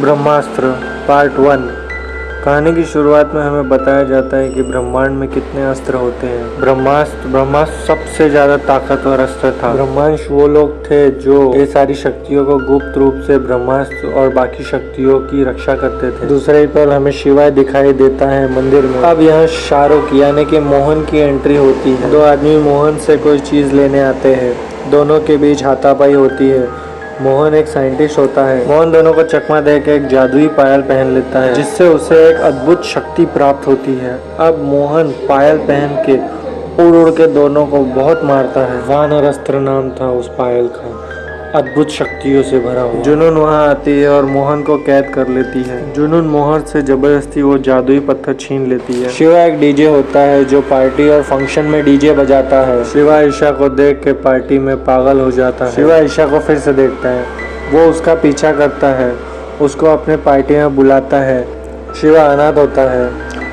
ब्रह्मास्त्र part 1। कहानी की शुरुआत में हमें बताया जाता है कि ब्रह्मांड में कितने अस्त्र होते हैं। ब्रह्मास्त्र सबसे ज्यादा ताकतवर अस्त्र था। ब्रह्मांश वो लोग थे जो ये सारी शक्तियों को गुप्त रूप से ब्रह्मास्त्र और बाकी शक्तियों की रक्षा करते थे। दूसरे पर हमें शिवा दिखाई देता है मंदिर में। अब यहाँ शाहरुख यानी कि मोहन की एंट्री होती है। दो आदमी मोहन से कोई चीज लेने आते हैं। दोनों के बीच हाथापाई होती है। मोहन एक साइंटिस्ट होता है। मोहन दोनों को चकमा देकर एक जादुई पायल पहन लेता है, जिससे उसे एक अद्भुत शक्ति प्राप्त होती है। अब मोहन पायल पहन के उड़ उड़ के दोनों को बहुत मारता है। वानर अस्त्र नाम था उस पायल का, अद्भुत शक्तियों से भरा हुआ। जुनून वहाँ आती है और मोहन को कैद कर लेती है। जुनून मोहन से जबरदस्ती वो जादुई पत्थर छीन लेती है। शिवा एक डीजे होता है जो पार्टी और फंक्शन में डीजे बजाता है। शिवा ईशा को देख के पार्टी में पागल हो जाता है। शिवा ईशा को फिर से देखता है। वो उसका पीछा करता है, उसको अपने पार्टी में बुलाता है। शिवा अनाथ होता है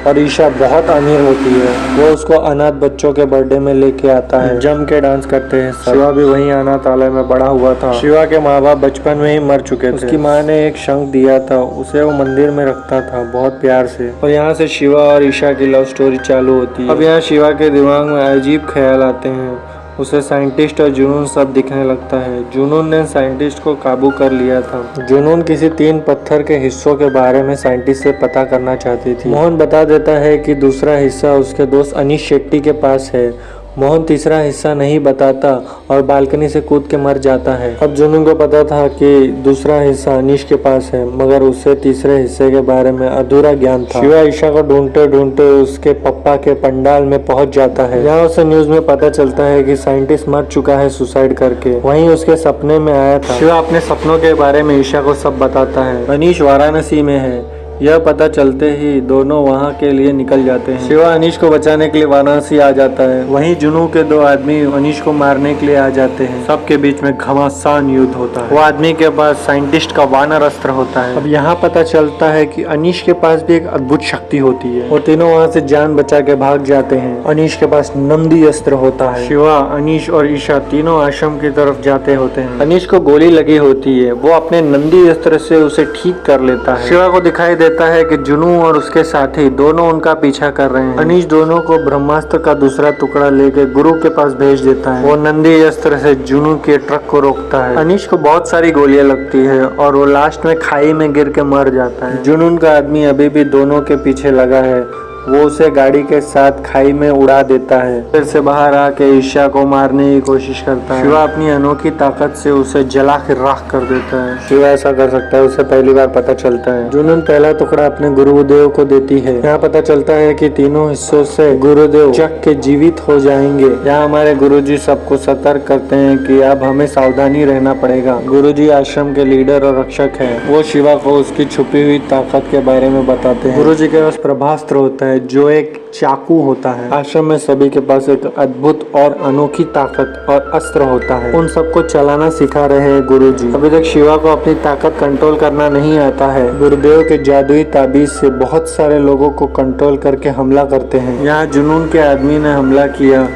और ईशा बहुत अमीर होती है। वो उसको अनाथ बच्चों के बर्थडे में लेके आता है। जम के डांस करते हैं। शिवा भी वहीं अनाथालय में बड़ा हुआ था। शिवा के माँ बाप बचपन में ही मर चुके थे। उसकी माँ ने एक शंख दिया था, उसे वो मंदिर में रखता था बहुत प्यार से। और यहाँ से शिवा और ईशा की लव स्टोरी चालू होती है। अब यहाँ शिवा के दिमाग में अजीब ख्याल आते हैं। उसे साइंटिस्ट और जुनून सब दिखने लगता है। जुनून ने साइंटिस्ट को काबू कर लिया था। जुनून किसी 3 पत्थर के हिस्सों के बारे में साइंटिस्ट से पता करना चाहती थी। मोहन बता देता है कि दूसरा हिस्सा उसके दोस्त अनीश शेट्टी के पास है। मोहन तीसरा हिस्सा नहीं बताता और बालकनी से कूद के मर जाता है। अब जुनून को पता था कि दूसरा हिस्सा अनीश के पास है, मगर उसे तीसरे हिस्से के बारे में अधूरा ज्ञान था। शिवा ईशा को ढूंढते ढूंढते उसके पप्पा के पंडाल में पहुंच जाता है। यहाँ उसे न्यूज में पता चलता है कि साइंटिस्ट मर चुका है सुसाइड करके। वहीं उसके सपने में आया था। शिवा अपने सपनों के बारे में ईशा को सब बताता है। अनीश वाराणसी में है, यह पता चलते ही दोनों वहां के लिए निकल जाते हैं। शिवा अनीश को बचाने के लिए वाराणसी आ जाता है। वहीं जुनू के 2 आदमी अनीश को मारने के लिए आ जाते हैं। सबके बीच में घमासान युद्ध होता है। वो आदमी के पास साइंटिस्ट का वानर अस्त्र होता है। अब यहाँ पता चलता है कि अनीश के पास भी एक अद्भुत शक्ति होती है। वो तीनों वहाँ से जान बचा के भाग जाते हैं। अनीश के पास नंदी अस्त्र होता है। शिवा, अनीश और ईशा तीनों आश्रम की तरफ जाते होते हैं। अनीश को गोली लगी होती है। वो अपने नंदी अस्त्र से उसे ठीक कर लेता है। शिवा को दिखाई देता है कि जुनू और उसके साथी दोनों उनका पीछा कर रहे हैं। अनीश दोनों को ब्रह्मास्त्र का दूसरा टुकड़ा लेके गुरु के पास भेज देता है। वो नंदी अस्त्र से जुनू के ट्रक को रोकता है। अनीश को बहुत सारी गोलियां लगती है और वो लास्ट में खाई में गिर के मर जाता है। जुनून का आदमी अभी भी दोनों के पीछे लगा है। वो उसे गाड़ी के साथ खाई में उड़ा देता है। फिर से बाहर आके ईशा को मारने की कोशिश करता है। शिवा अपनी अनोखी ताकत से उसे जला के राख कर देता है। शिवा ऐसा कर सकता है, उसे पहली बार पता चलता है। जुनून पहला टुकड़ा अपने गुरुदेव को देती है। यहाँ पता चलता है कि तीनों हिस्सों से गुरुदेव जग के जीवित हो जाएंगे। यहाँ हमारे गुरुजी सबको सतर्क करते हैं कि अब हमें सावधानी रहना पड़ेगा। गुरुजी आश्रम के लीडर और रक्षक है। वो शिवा को उसकी छुपी हुई ताकत के बारे में बताते हैं। गुरुजी के पास प्रभास्त्र होता है जो एक चाकू होता है। आश्रम में सभी के पास एक अद्भुत और अनोखी ताकत और अस्त्र होता है। उन सबको चलाना सिखा रहे हैं गुरुजी। अभी तक शिवा को अपनी ताकत कंट्रोल करना नहीं आता है। गुरुदेव के जादुई ताबीज से बहुत सारे लोगों को कंट्रोल करके हमला करते हैं। यहाँ जुनून के आदमी ने हमला किया।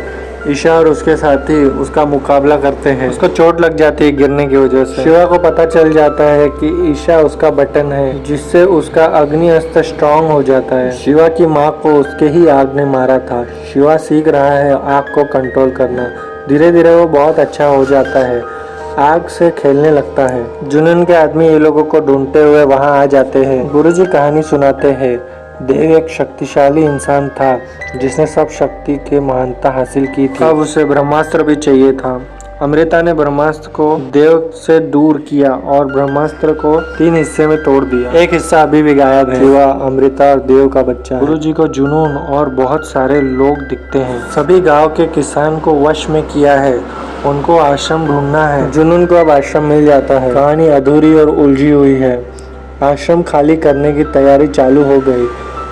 ईशा और उसके साथी उसका मुकाबला करते हैं। उसको चोट लग जाती है गिरने की वजह से। शिवा को पता चल जाता है कि ईशा उसका बटन है, जिससे उसका अग्नि अस्त्र स्ट्रॉन्ग हो जाता है। शिवा की माँ को उसके ही आग ने मारा था। शिवा सीख रहा है आग को कंट्रोल करना। धीरे धीरे वो बहुत अच्छा हो जाता है, आग से खेलने लगता है। जुनून के आदमी ये लोगों को ढूंढते हुए वहाँ आ जाते हैं। गुरुजी कहानी सुनाते हैं। देव एक शक्तिशाली इंसान था जिसने सब शक्ति की महानता हासिल की थी। अब उसे ब्रह्मास्त्र भी चाहिए था। अमृता ने ब्रह्मास्त्र को देव से दूर किया और ब्रह्मास्त्र को 3 हिस्से में तोड़ दिया। एक हिस्सा अभी भी गायब है। शिवा, अमृता और देव का बच्चा। गुरुजी को जुनून और बहुत सारे लोग दिखते हैं। सभी गांव के किसान को वश में किया है। उनको आश्रम ढूंढना है। जुनून को अब आश्रम मिल जाता है। कहानी अधूरी और उलझी हुई है। आश्रम खाली करने की तैयारी चालू हो गई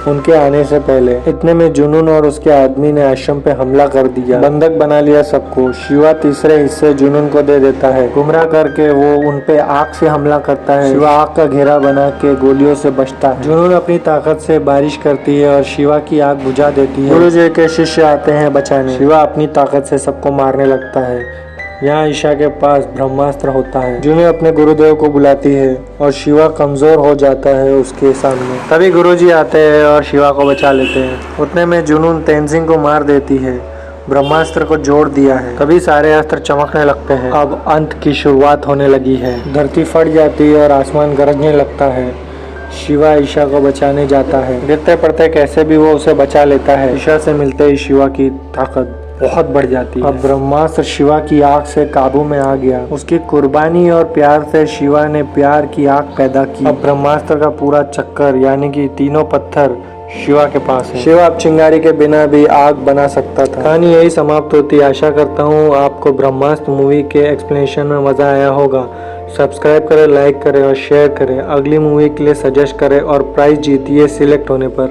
उनके आने से पहले। इतने में जुनून और उसके आदमी ने आश्रम पे हमला कर दिया। बंधक बना लिया सबको। शिवा तीसरे हिस्से जुनून को दे देता है। गुमराह करके वो उन पे आग से हमला करता है। शिवा आग का घेरा बना के गोलियों से बचता है। जुनून अपनी ताकत से बारिश करती है और शिवा की आग बुझा देती है। गुरुजी के शिष्य आते हैं बचाने। शिवा अपनी ताकत से सबको मारने लगता है। यहाँ ईशा के पास ब्रह्मास्त्र होता है। जुनून अपने गुरुदेव को बुलाती है और शिवा कमजोर हो जाता है उसके सामने। तभी गुरुजी आते हैं और शिवा को बचा लेते हैं। उतने में जुनून तेनजिंग को मार देती है। ब्रह्मास्त्र को जोड़ दिया है। तभी सारे अस्त्र चमकने लगते हैं। अब अंत की शुरुआत होने लगी है। धरती फट जाती है और आसमान गरजने लगता है। शिवा ईशा को बचाने जाता है। गिरते पड़ते कैसे भी वो उसे बचा लेता है। ईशा से मिलते ही शिवा की ताकत बहुत बढ़ जाती है। अब ब्रह्मास्त्र शिवा की आग से काबू में आ गया। उसकी कुर्बानी और प्यार से शिवा ने प्यार की आग पैदा की। अब ब्रह्मास्त्र का पूरा चक्कर यानी कि तीनों पत्थर शिवा के पास है। शिवा अब चिंगारी के बिना भी आग बना सकता था। कहानी यही समाप्त होती है। आशा करता हूँ आपको ब्रह्मास्त्र मूवी के एक्सप्लेनेशन में मजा आया होगा। सब्सक्राइब करें, लाइक करें और शेयर करें। अगली मूवी के लिए सजेस्ट करें और प्राइज जीतिए सिलेक्ट होने पर।